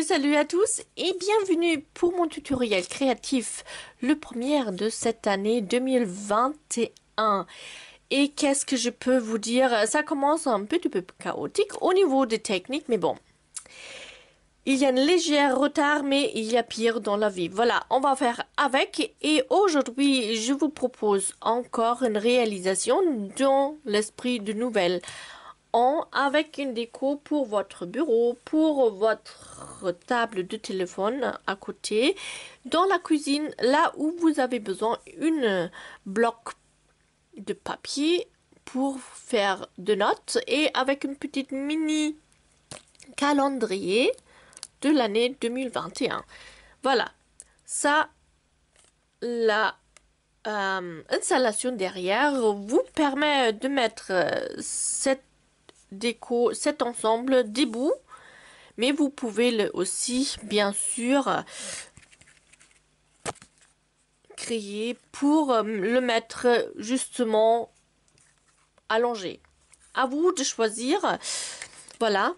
Salut à tous et bienvenue pour mon tutoriel créatif, le premier de cette année 2021. Et qu'est-ce que je peux vous dire? Ça commence un petit peu chaotique au niveau des techniques, mais bon. Il y a un léger retard, mais il y a pire dans la vie. Voilà, on va faire avec. Et aujourd'hui, je vous propose encore une réalisation dans l'esprit de nouvelles. Avec une déco pour votre bureau, pour votre table de téléphone à côté, dans la cuisine, là où vous avez besoin une bloc de papier pour faire de notes et avec une petite mini calendrier de l'année 2021. Voilà, ça, la installation derrière vous permet de mettre cette déco, cet ensemble debout, mais vous pouvez aussi bien sûr créer pour le mettre justement allongé. À vous de choisir. Voilà,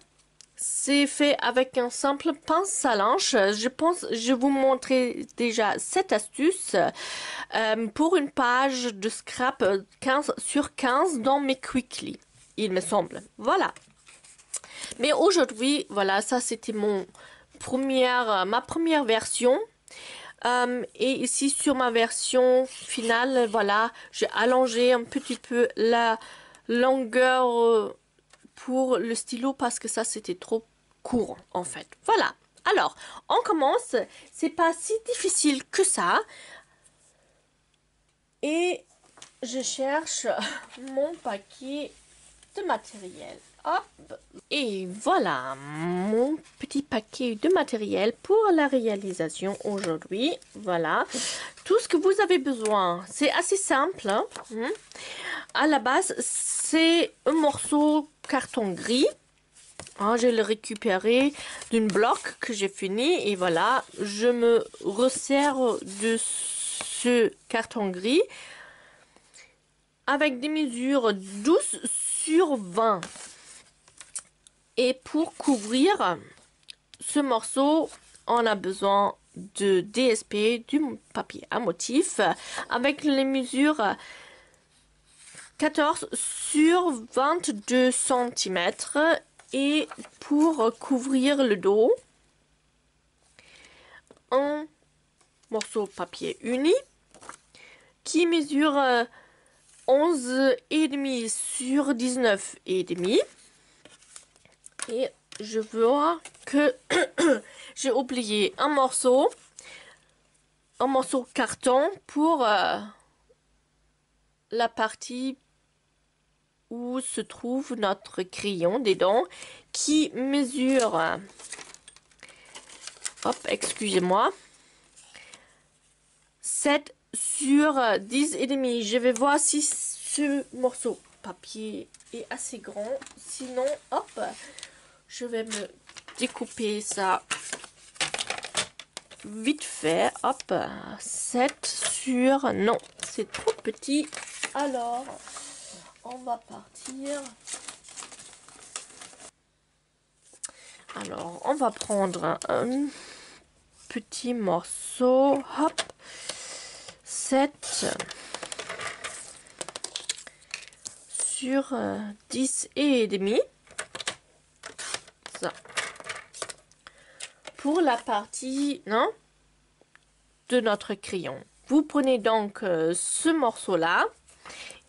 c'est fait avec un simple pince à linge. Je pense je vous montrer déjà cette astuce pour une page de scrap 15 sur 15 dans mes Quickly, il me semble. Voilà. Mais aujourd'hui, voilà, ça c'était ma première version. Et ici sur ma version finale, voilà, j'ai allongé un petit peu la longueur pour le stylo parce que ça c'était trop court en fait. Voilà. Alors, on commence. C'est pas si difficile que ça. Et je cherche mon paquet de matériel. Hop. Et voilà mon petit paquet de matériel pour la réalisation aujourd'hui. Voilà tout ce que vous avez besoin. C'est assez simple. Hein. À la base, c'est un morceau carton gris. Hein, je l'ai récupéré d'une bloc que j'ai fini. Et voilà, je me resserre de ce carton gris avec des mesures 12 sur 20. Et pour couvrir ce morceau, on a besoin de DSP, du papier à motif, avec les mesures 14 sur 22 cm. Et pour couvrir le dos, un morceau papier uni qui mesure 11,5 sur 19,5. Et je vois que j'ai oublié un morceau carton pour la partie où se trouve notre crayon dedans qui mesure, hop, excusez-moi, 7 sur 10,5. Je vais voir si ce morceau papier est assez grand, sinon, hop, je vais me découper ça vite fait. Hop, 7 sur... Non, c'est trop petit. Alors, on va partir. Alors, on va prendre un petit morceau. Hop, 7 sur 10,5. Ça. Pour la partie de notre crayon. Vous prenez donc ce morceau-là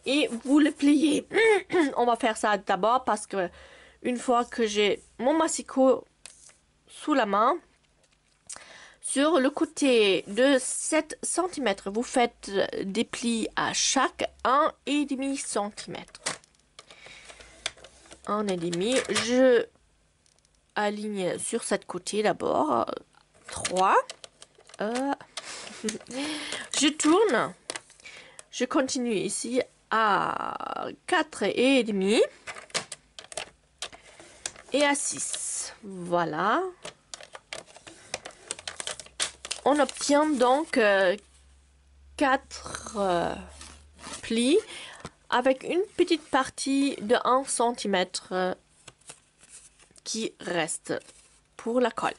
et vous le pliez. On va faire ça d'abord parce que une fois que j'ai mon massicot sous la main, sur le côté de 7 cm, vous faites des plis à chaque 1,5 cm. 1,5. Je aligne sur cette côté d'abord. 3. Je tourne. Je continue ici à 4,5 et à 6. Voilà. On obtient donc 4 plis avec une petite partie de 1 cm qui reste pour la colle.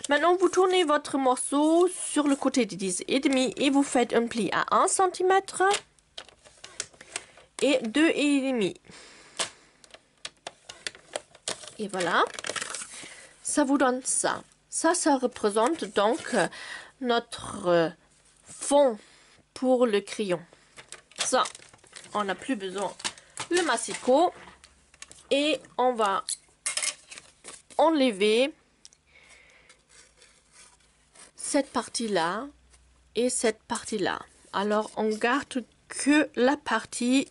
Maintenant, vous tournez votre morceau sur le côté de 10,5 et vous faites un pli à 1 cm et 2,5. Et voilà, ça vous donne ça. Ça représente donc notre fond pour le crayon. Ça, on n'a plus besoin le massicot et on va enlever cette partie-là et cette partie-là. Alors, on garde que la partie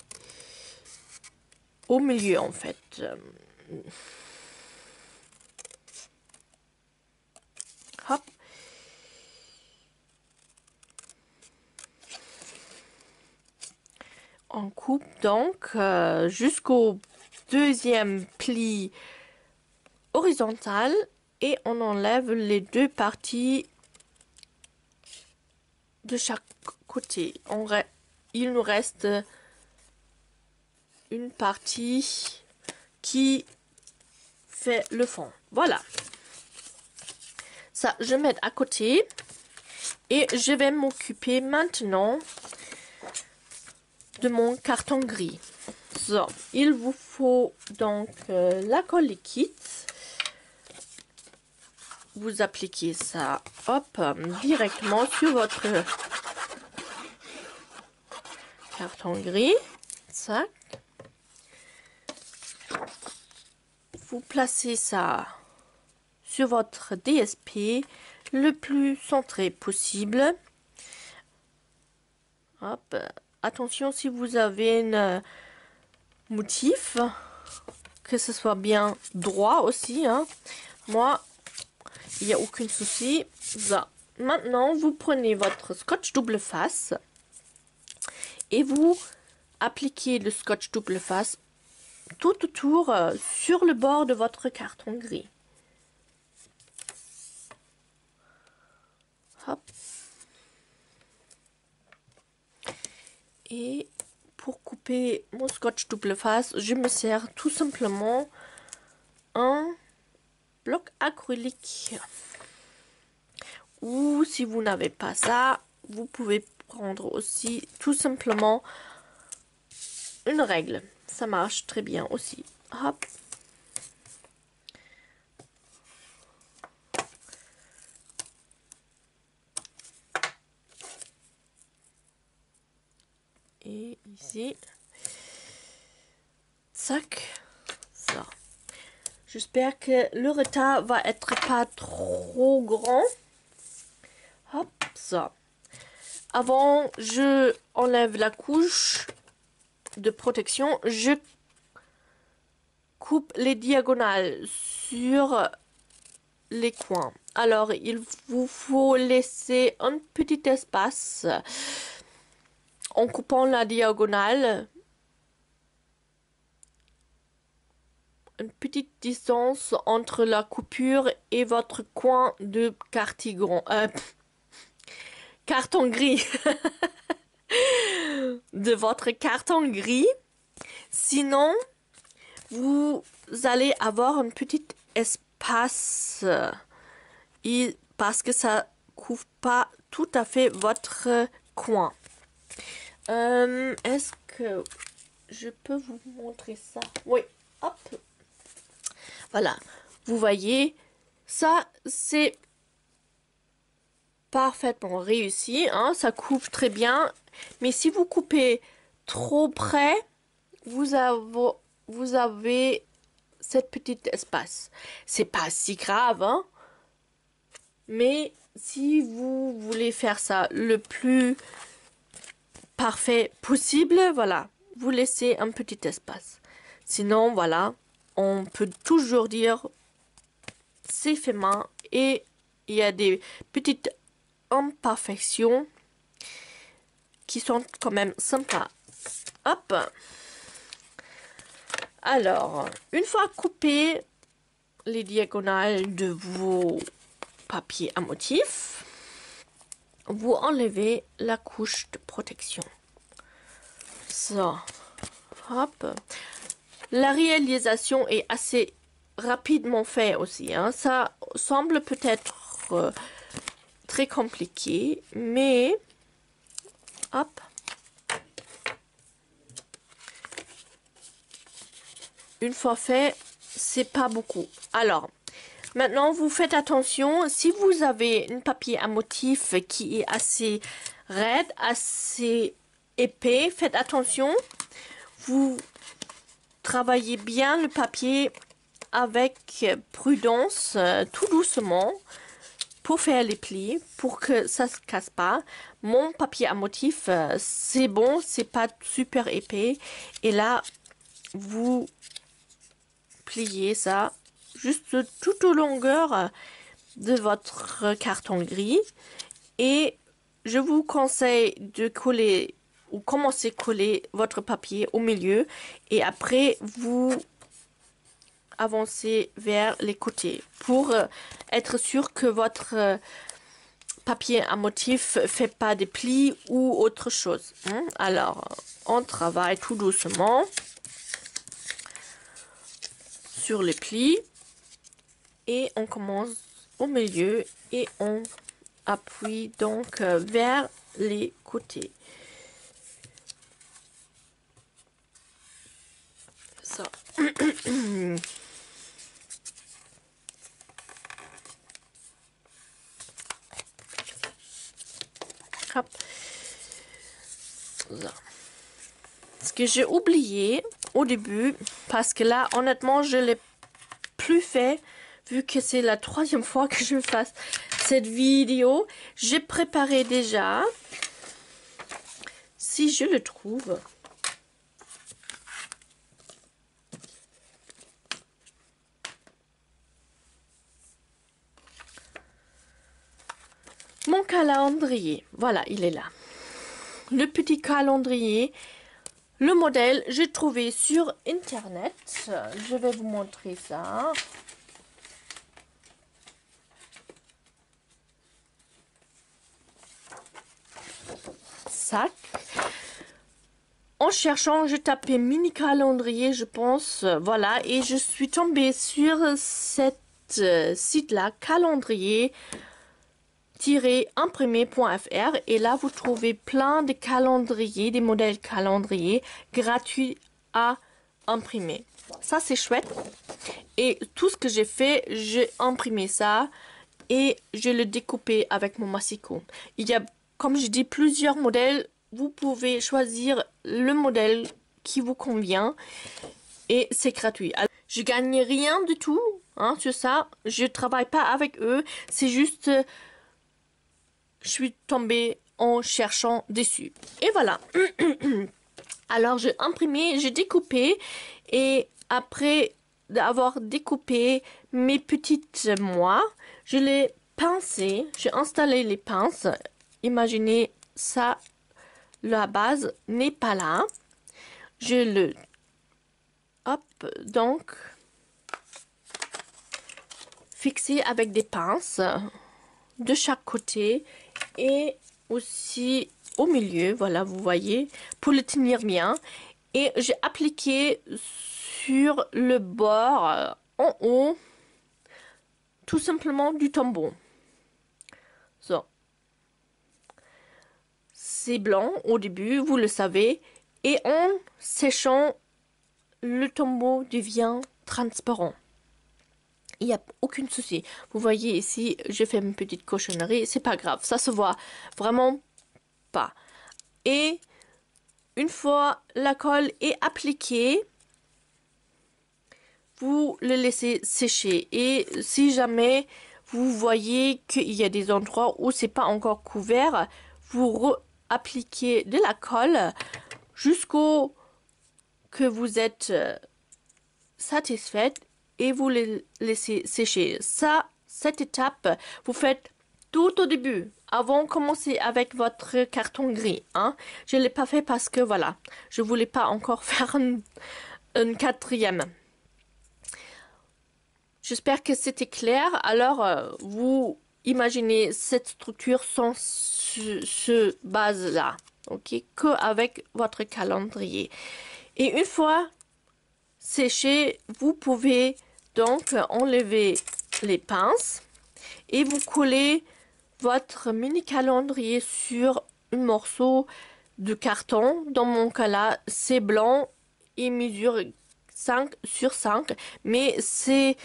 au milieu, en fait. Hop. On coupe donc jusqu'au deuxième pli horizontal et on enlève les deux parties de chaque côté. Il nous reste une partie qui fait le fond. Voilà. Ça, je mets à côté et je vais m'occuper maintenant de mon carton gris. So, il vous faut donc la colle liquide. Vous appliquez ça, hop, directement sur votre carton gris. Ça. Vous placez ça sur votre DSP le plus centré possible. Hop. Attention si vous avez un motif, que ce soit bien droit aussi. Hein. Moi, il n'y a aucun souci. Ça. Maintenant, vous prenez votre scotch double face et vous appliquez le scotch double face tout autour sur le bord de votre carton gris. Hop. Et pour couper mon scotch double face, je me sers tout simplement un bloc acrylique. Ou si vous n'avez pas ça, vous pouvez prendre aussi tout simplement une règle. Ça marche très bien aussi. Hop. Et ici. Tac. Ça. J'espère que le retard va être pas trop grand. Hop, ça. Avant, je enlève la couche de protection. Je coupe les diagonales sur les coins. Alors, il vous faut laisser un petit espace en coupant la diagonale. Une petite distance entre la coupure et votre coin de carton gris. De votre carton gris. Sinon, vous allez avoir un petit espace parce que ça couvre pas tout à fait votre coin. Est-ce que je peux vous montrer ça? Oui, hop. Voilà, vous voyez, ça c'est parfaitement réussi, hein, ça coupe très bien. Mais si vous coupez trop près, vous avez cette petite espace. C'est pas si grave, hein, mais si vous voulez faire ça le plus parfait possible, voilà, vous laissez un petit espace. Sinon, voilà, on peut toujours dire c'est fait main et il y a des petites imperfections qui sont quand même sympas. Hop. Alors, une fois coupé les diagonales de vos papiers à motif, vous enlevez la couche de protection. Ça. Hop. La réalisation est assez rapidement fait aussi, hein. Ça semble peut-être très compliqué, mais hop. Une fois fait, c'est pas beaucoup. Alors, maintenant, vous faites attention. Si vous avez un papier à motif qui est assez raide, assez épais, faites attention. Vous travaillez bien le papier avec prudence, tout doucement, pour faire les plis, pour que ça se casse pas. Mon papier à motif, c'est bon, c'est pas super épais. Et là, vous pliez ça juste tout au longueur de votre carton gris. Et je vous conseille de coller ou commencer à coller votre papier au milieu. Et après, vous avancez vers les côtés pour être sûr que votre papier à motif fait pas des plis ou autre chose. Alors, on travaille tout doucement sur les plis et on commence au milieu et on appuie donc vers les côtés. Ça. Hop. Ça. Ce que j'ai oublié au début, parce que là, honnêtement, je l'ai plus fait, vu que c'est la 3e fois que je fasse cette vidéo. J'ai préparé déjà, si je le trouve, mon calendrier. Voilà, il est là. Le petit calendrier. Le modèle, j'ai trouvé sur internet. Je vais vous montrer ça. Sac. En cherchant, j'ai tapé mini calendrier, je pense. Voilà, et je suis tombée sur cette site-là, calendrier imprimé.fr, et là vous trouvez plein de calendriers, des modèles calendriers gratuits à imprimer. Ça c'est chouette. Et tout ce que j'ai fait, j'ai imprimé ça et je le découpé avec mon massicot. Il y a, comme je dis, plusieurs modèles. Vous pouvez choisir le modèle qui vous convient et c'est gratuit. Alors, je gagne rien du tout sur ça. Je travaille pas avec eux. C'est juste je suis tombée en cherchant dessus. Et voilà. Alors, j'ai imprimé, j'ai découpé. Et après avoir découpé mes petites mois, je l'ai pincé. J'ai installé les pinces. Imaginez ça, la base n'est pas là. Je le... Hop, donc... fixé avec des pinces de chaque côté. Et aussi au milieu, voilà, vous voyez, pour le tenir bien. Et j'ai appliqué sur le bord en haut tout simplement du tampon. So. C'est blanc au début, vous le savez, et en séchant, le tampon devient transparent. Il n'y a aucun souci. Vous voyez ici, j'ai fait une petite cochonnerie. C'est pas grave, ça se voit vraiment pas. Et une fois la colle est appliquée, vous le laissez sécher. Et si jamais vous voyez qu'il y a des endroits où c'est pas encore couvert, vous appliquez de la colle jusqu'au que vous êtes satisfaite. Et vous les laissez sécher. Ça, cette étape, vous faites tout au début, avant de commencer avec votre carton gris. Je ne l'ai pas fait parce que, voilà, je ne voulais pas encore faire une 4e. J'espère que c'était clair. Alors, vous imaginez cette structure sans ce base-là, ok, qu'avec votre calendrier. Et une fois séché, vous pouvez Donc, enlevez les pinces et vous collez votre mini calendrier sur un morceau de carton. Dans mon cas là, c'est blanc et mesure 5 sur 5, mais c'est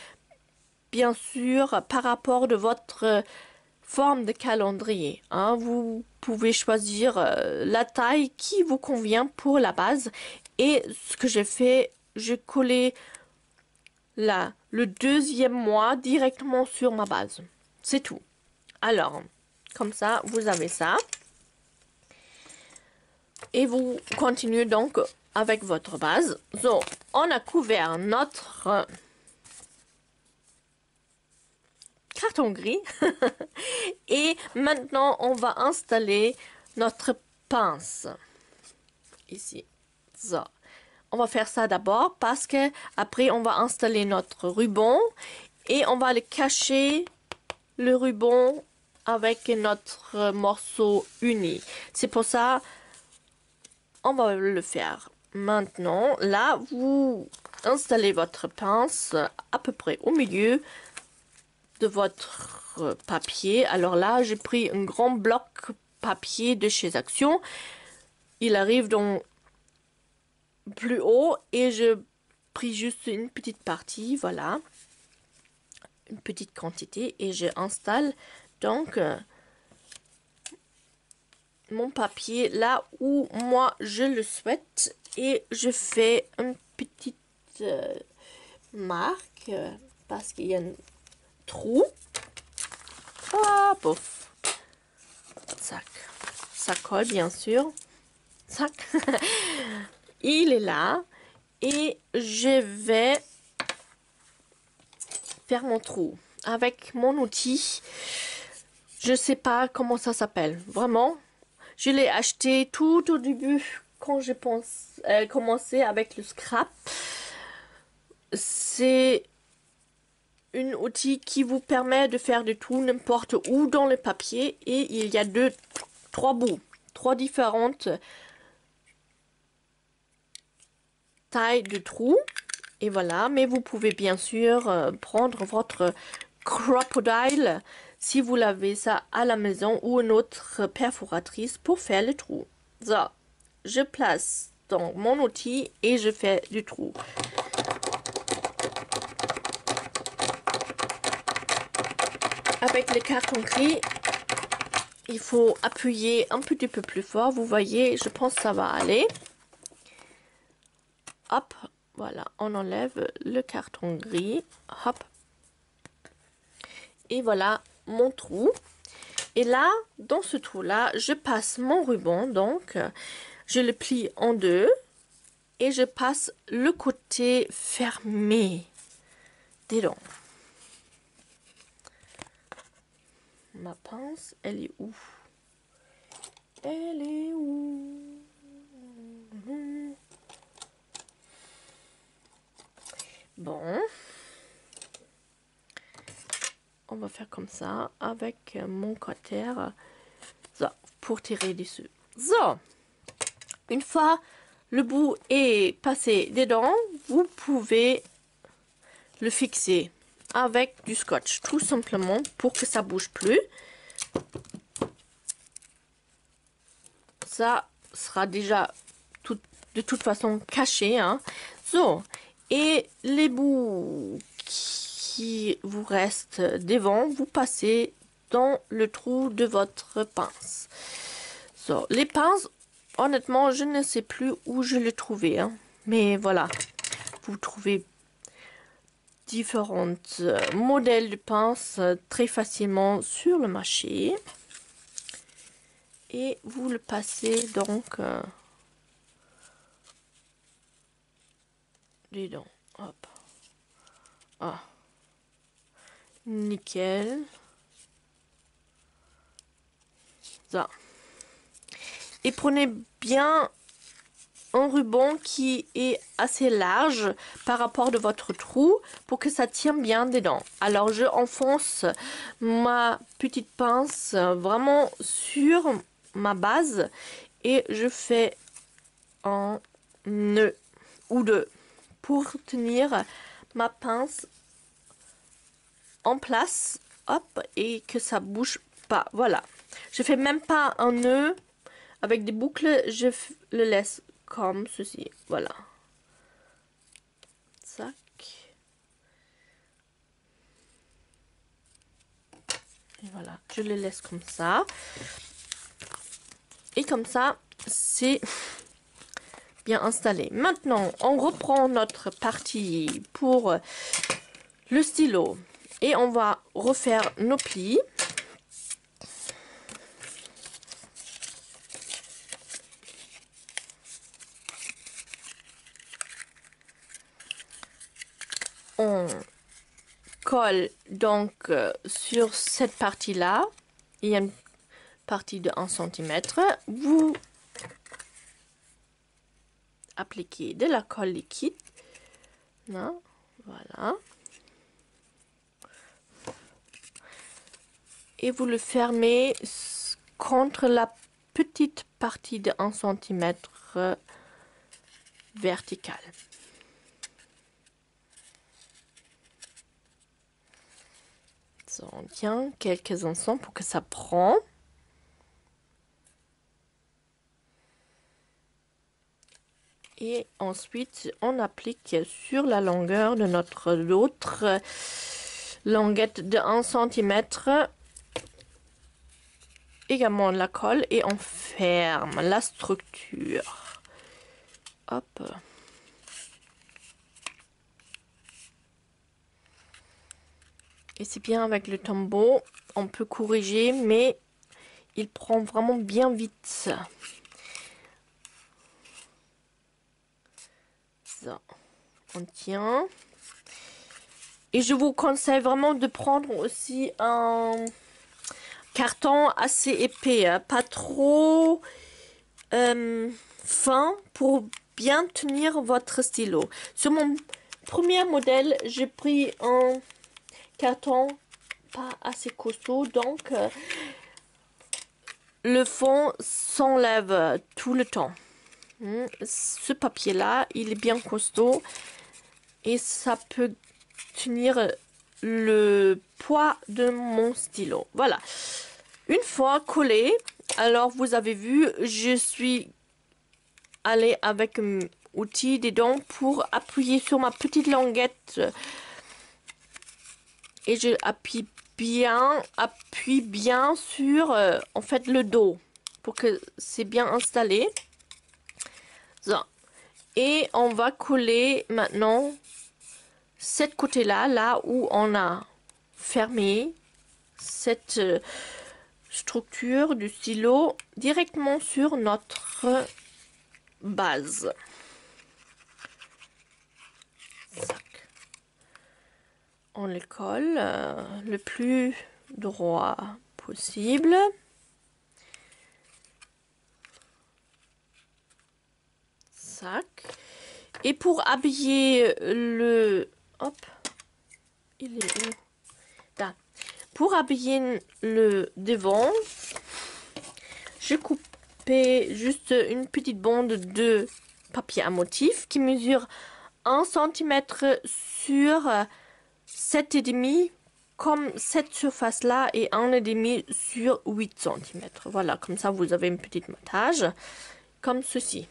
bien sûr par rapport de votre forme de calendrier. Hein. Vous pouvez choisir la taille qui vous convient pour la base. Et ce que j'ai fait, j'ai collé là le deuxième mois directement sur ma base. C'est tout. Alors, comme ça, vous avez ça. Et vous continuez donc avec votre base. Donc, on a couvert notre carton gris. Et maintenant, on va installer notre pince. Ici. Ça. On va faire ça d'abord parce que après on va installer notre ruban et on va le cacher le ruban avec notre morceau uni. C'est pour ça on va le faire. Maintenant, là, vous installez votre pince à peu près au milieu de votre papier. Alors là, j'ai pris un grand bloc papier de chez Action. Il arrive dans plus haut et je pris juste une petite partie, voilà, une petite quantité et je installe donc mon papier là où moi je le souhaite et je fais une petite marque parce qu'il y a un trou. Ah, pouf. Zac. Ça colle bien sûr. Zac. Il est là et je vais faire mon trou avec mon outil. Je sais pas comment ça s'appelle. Vraiment, je l'ai acheté tout au début quand je commençais avec le scrap. C'est un outil qui vous permet de faire du trou n'importe où dans le papier et il y a trois bouts, trois différentes taille de trou et voilà, mais vous pouvez bien sûr prendre votre crocodile si vous l'avez ça à la maison ou une autre perforatrice pour faire le trou. Ça, je place dans mon outil et je fais du trou. Avec le carton gris, il faut appuyer un petit peu plus fort. Vous voyez, je pense que ça va aller. Hop, voilà, on enlève le carton gris. Hop. Et voilà mon trou. Et là, dans ce trou-là, je passe mon ruban. Donc, je le plie en deux. Et je passe le côté fermé dedans. Ma pince, elle est où? Elle est où? Bon. On va faire comme ça avec mon cutter. Ça, pour tirer dessus. Ça. Une fois le bout est passé dedans, vous pouvez le fixer avec du scotch. Tout simplement pour que ça bouge plus. Ça sera déjà de toute façon caché. Hein. So, et les bouts qui vous restent devant, vous passez dans le trou de votre pince. So, les pinces, honnêtement, je ne sais plus où je les trouvais. Hein. Mais voilà, vous trouvez différents modèles de pinces très facilement sur le marché. Et vous le passez donc dedans. Hop. Ah. Nickel. Ça. Et prenez bien un ruban qui est assez large par rapport de votre trou pour que ça tienne bien dedans. Alors je enfonce ma petite pince vraiment sur ma base et je fais un nœud ou deux pour tenir ma pince en place, hop, et que ça bouge pas. Voilà. Je fais même pas un nœud avec des boucles, je le laisse comme ceci. Voilà. Zac. Et voilà, je le laisse comme ça. Et comme ça, c'est bien installé. Maintenant, on reprend notre partie pour le stylo. Et on va refaire nos plis. On colle donc sur cette partie-là. Il y a une partie de 1 cm. Vous appliquez de la colle liquide. Non, voilà. Et vous le fermez contre la petite partie de 1 cm verticale. So, on tient quelques instants pour que ça prend. Et ensuite, on applique sur la longueur de notre autre languette de 1 cm également de la colle et on ferme la structure. Hop. Et c'est bien avec le tombeau, on peut corriger, mais il prend vraiment bien vite. Ça, on tient. Et je vous conseille vraiment de prendre aussi un carton assez épais, hein, pas trop fin pour bien tenir votre stylo. Sur mon premier modèle, j'ai pris un carton pas assez costaud, donc le fond s'enlève tout le temps. Ce papier là, il est bien costaud et ça peut tenir le poids de mon stylo. Voilà, une fois collé, alors vous avez vu, je suis allée avec un outil des dents pour appuyer sur ma petite languette et je appuie bien sur en fait le dos pour que c'est bien installé. So. Et on va coller maintenant cette côté là où on a fermé cette structure du stylo directement sur notre base. On le colle le plus droit possible. Sac. Et pour habiller le... Hop. Il est où? Là. Pour habiller le devant, je coupais juste une petite bande de papier à motif qui mesure 1 cm sur 7,5 comme cette surface là et 1,5 sur 8 cm. Voilà, comme ça vous avez une petite montage comme ceci.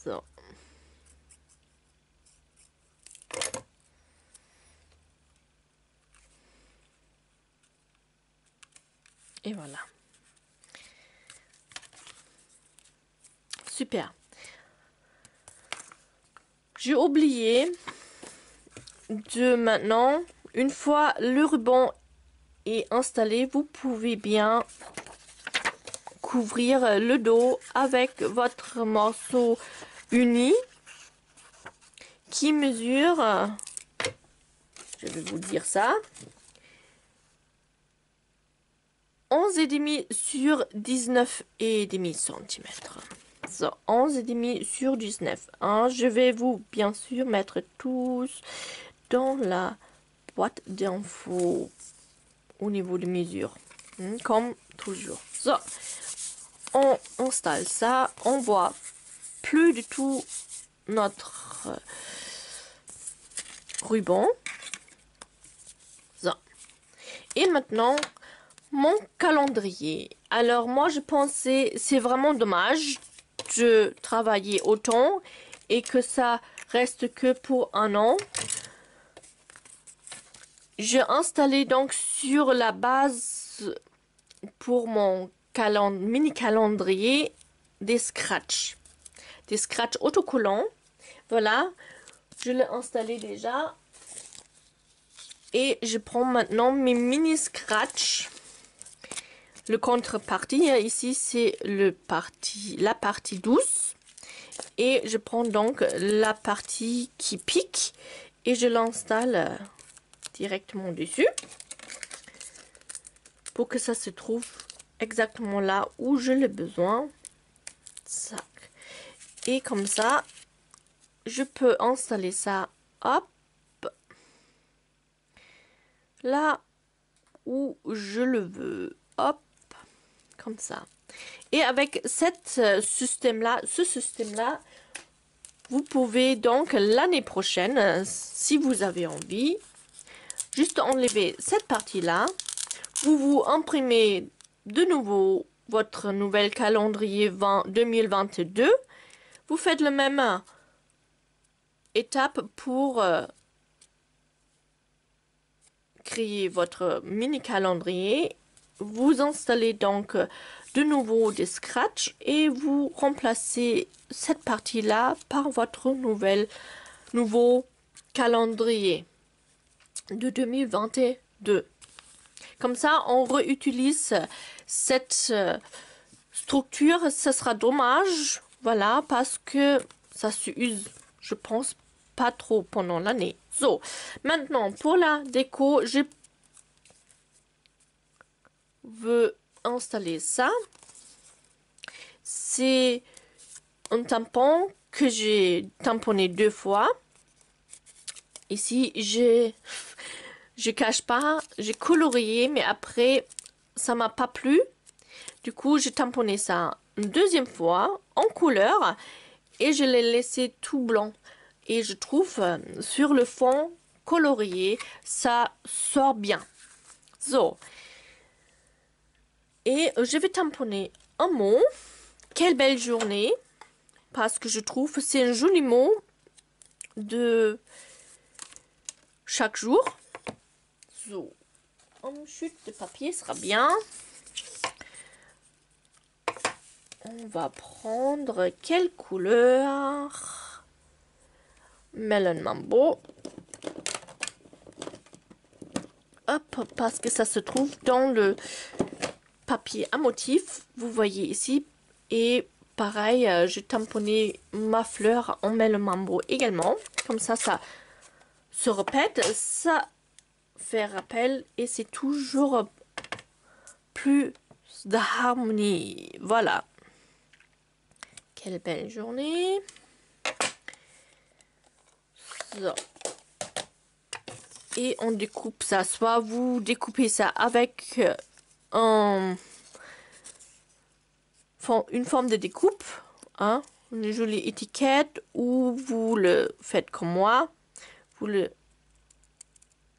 So. Et voilà. Super. J'ai oublié de maintenant, une fois le ruban est installé, vous pouvez bien couvrir le dos avec votre morceau uni qui mesure, je vais vous dire ça, 11,5 sur 19,5 cm. So, 11,5 sur 19. Hein, je vais vous bien sûr mettre tous dans la boîte d'infos au niveau de mesure, comme toujours. So, on installe ça, on voit plus du tout notre ruban. Ça. Et maintenant, mon calendrier. Alors moi, je pensais, c'est vraiment dommage de travailler autant et que ça reste que pour un an. J'ai installé donc sur la base pour mon mini calendrier des scratchs. Des scratchs autocollants. Voilà, je l'ai installé déjà. Et je prends maintenant mes mini scratchs. Le contrepartie, ici, c'est la partie douce. Et je prends donc la partie qui pique et je l'installe directement dessus pour que ça se trouve exactement là où je l'ai besoin. Ça. Et comme ça, je peux installer ça, hop, là où je le veux, hop, comme ça. Et avec ce système-là, vous pouvez donc l'année prochaine, si vous avez envie, juste enlever cette partie-là. Vous imprimez de nouveau votre nouvel calendrier 2022. Vous faites la même étape pour créer votre mini calendrier. Vous installez donc de nouveau des scratchs et vous remplacez cette partie-là par votre nouveau calendrier de 2022. Comme ça, on réutilise cette structure. Ce sera dommage, voilà, parce que ça s'use, je pense, pas trop pendant l'année. So, maintenant, pour la déco, je veux installer ça. C'est un tampon que j'ai tamponné 2 fois. Ici, je cache pas, j'ai colorié, mais après, ça m'a pas plu. Du coup, j'ai tamponné ça une deuxième fois en couleur et je l'ai laissé tout blanc. Et je trouve sur le fond colorié, ça sort bien. So. Et je vais tamponner un mot. Quelle belle journée. Parce que je trouve c'est un joli mot de chaque jour. So. Une chute de papier sera bien. On va prendre quelle couleur? Melon Mambo. Hop, parce que ça se trouve dans le papier à motif. Vous voyez ici. Et pareil, j'ai tamponné ma fleur en Melon Mambo également. Comme ça, ça se répète. Ça fait rappel et c'est toujours plus d'harmonie. Voilà. Quelle belle journée. So. Et on découpe ça. Soit vous découpez ça avec une forme de découpe, hein, une jolie étiquette, ou vous le faites comme moi. Vous le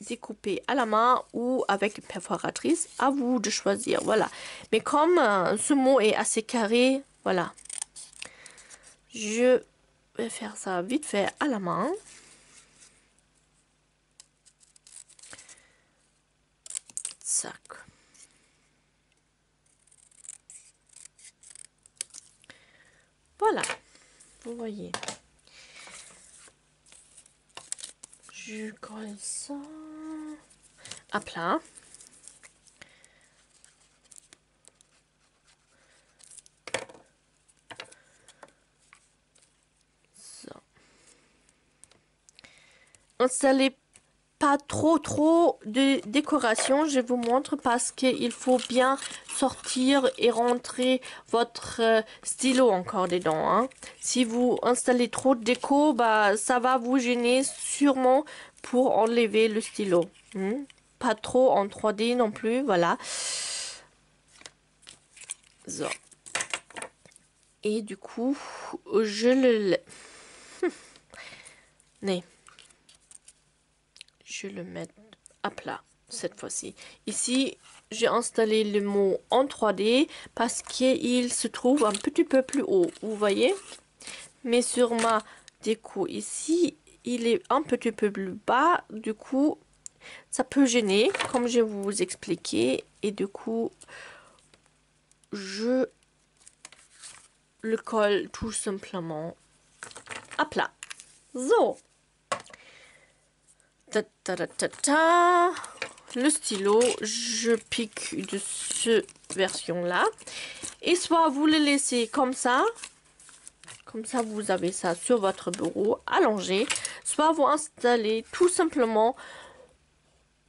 découpez à la main ou avec une perforatrice. À vous de choisir. Voilà. Mais comme ce mot est assez carré, voilà. Je vais faire ça vite fait à la main. Sac. Voilà, vous voyez. Je colle ça à plat. Ça. Installez pas trop de décoration, je vous montre parce qu'il faut bien sortir et rentrer votre stylo encore dedans, hein. Si vous installez trop de déco, bah ça va vous gêner sûrement pour enlever le stylo, pas trop en 3D non plus, voilà. So. Et du coup je le Mais je le mets à plat cette fois-ci. Ici, j'ai installé le mot en 3D parce qu'il se trouve un petit peu plus haut. Vous voyez? Mais sur ma déco ici, il est un petit peu plus bas. Du coup, ça peut gêner, comme je vous expliqué. Et du coup, je le colle tout simplement à plat. So. Ta ta ta ta ta. Le stylo, je pique de cette version-là. Et soit vous le laissez comme ça vous avez ça sur votre bureau allongé. Soit vous installez tout simplement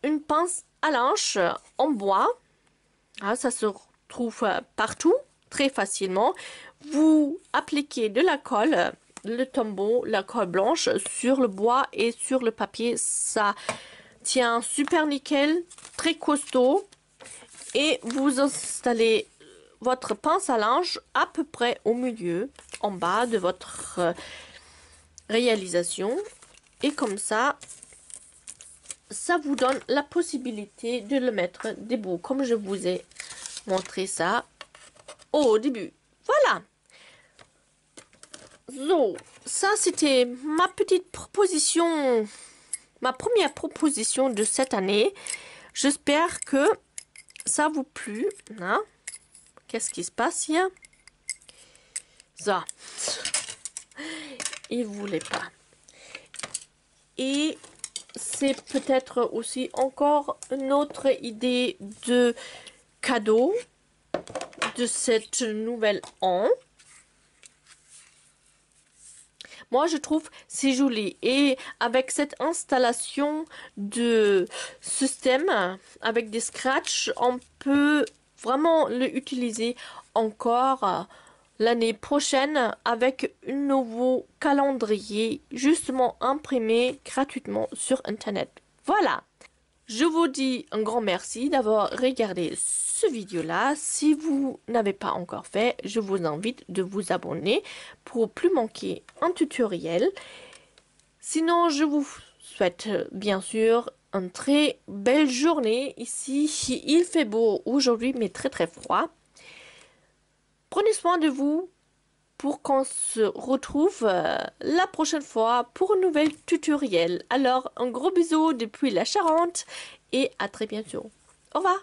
une pince à linge en bois. Ah, ça se trouve partout, très facilement. Vous appliquez de la colle, le tombeau, la colle blanche sur le bois et sur le papier. Ça tient super nickel, très costaud. Et vous installez votre pince à linge à peu près au milieu, en bas de votre réalisation. Et comme ça vous donne la possibilité de le mettre debout, comme je vous ai montré ça au début. Voilà. So, ça c'était ma petite proposition, ma première proposition de cette année. J'espère que ça vous plu. Hein? Qu'est-ce qui se passe hier? Ça. Il voulait pas. Et c'est peut-être aussi encore une autre idée de cadeau de cette nouvelle an. Moi, je trouve c'est joli. Et avec cette installation de système, avec des scratchs, on peut vraiment l'utiliser encore l'année prochaine avec un nouveau calendrier justement imprimé gratuitement sur Internet. Voilà. Je vous dis un grand merci d'avoir regardé ce vidéo-là. Si vous n'avez pas encore fait, je vous invite de vous abonner pour plus manquer un tutoriel. Sinon, je vous souhaite bien sûr une très belle journée. Ici, il fait beau aujourd'hui, mais très très froid. Prenez soin de vous pour qu'on se retrouve la prochaine fois pour un nouvel tutoriel. Alors, un gros bisou depuis la Charente et à très bientôt. Au revoir.